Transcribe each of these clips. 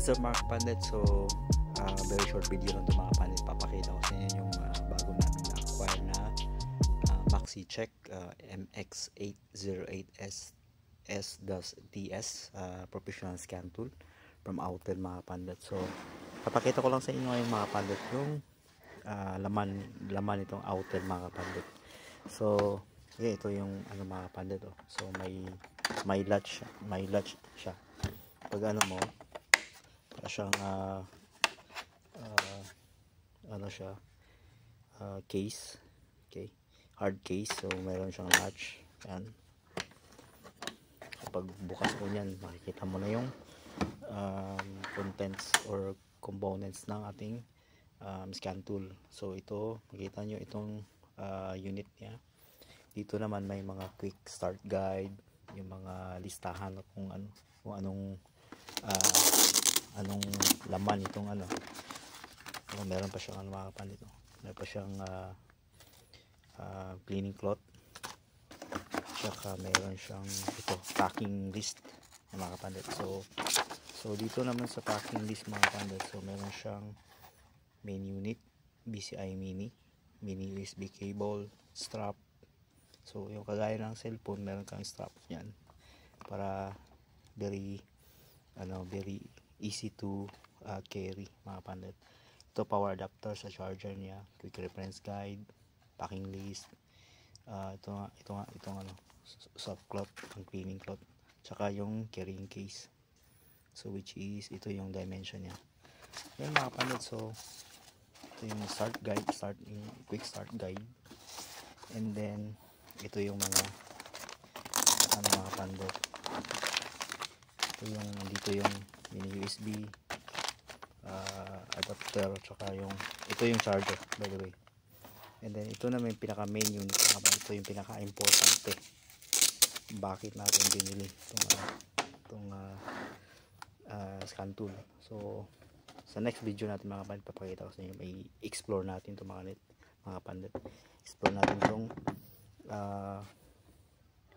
What's up mga kapandit? So, very short video lang ito mga kapandit. Papakita ko sa inyo yung bago namin na-acquire na Maxi-Check MX808S S-DS professional scan tool from Autel mga kapandit. So, papakita ko lang sa inyo ngayon mga kapandit yung laman itong Autel mga kapandit. So, yeah, ito yung mga kapandit. Oh. So, may latch siya. Pag mo, para siyang case, okay, hard case. So meron siyang latch yan. Kapag bukas mo yan, makikita mo na yung contents or components ng ating scan tool. So ito, makita nyo itong unit niya. Dito naman may mga quick start guide, yung mga listahan kung anong laman itong meron pa siyang mga kapandit. Meron pa siyang cleaning cloth, tsaka meron siyang packing list mga kapandit. So dito naman sa packing list mga kapandit, so meron siyang main unit, BCI mini USB cable, strap. So yung kagaya ng cellphone, meron kang strap yan para very easy to carry mga kapandit. Ito power adapter sa charger niya, quick reference guide, packing list, itong soft cloth, ang cleaning cloth, tsaka yung carrying case. So which is ito yung dimension niya. Yan mga kapandit. So ito yung start guide, quick start guide, and then ito yung mga mga kapandit. Dito yung mini USB adapter, tsaka ito yung charger by the way. And then ito naman yung pinaka main unit. Ito yung pinaka importante bakit natin binili itong scan tool. So sa next video natin mga kapandit, papakita ko sa inyo, may explore natin itong mga kapandit. Explore natin itong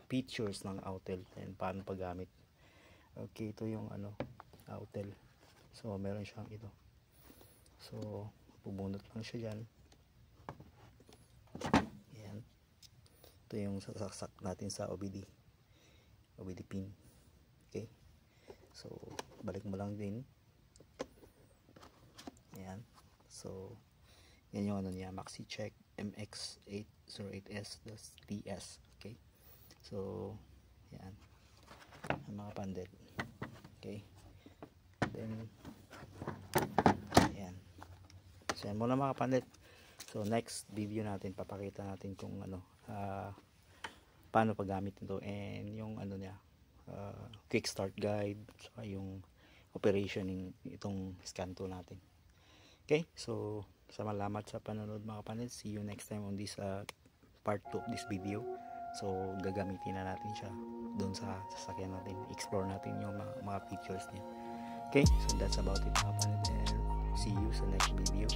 features ng Autel and paano paggamit. Okay, ito yung Autel. So meron siyang ito. So bubunot lang siya dyan. Ayan. Ito yung sasaksak natin sa OBD pin. Okay. So balik mo lang din. Ayan. So yan yung niya, Maxi-Check MX808S DS. Okay. So yan ang mga pandit. Okay. Then ayan. So yan muna mga kapandit. So next video natin, papakita natin kung paano paggamit nito, and yung niya, quick start guide, saka yung operation itong scan tool natin. Okay, so salamat sa panonood mga kapandit. See you next time on this part 2 of this video. So gagamitin na natin siya doon sa sasakyan natin, explore natin yung mga features niya. Okay, so that's about it mga kapandit, and see you sa next video.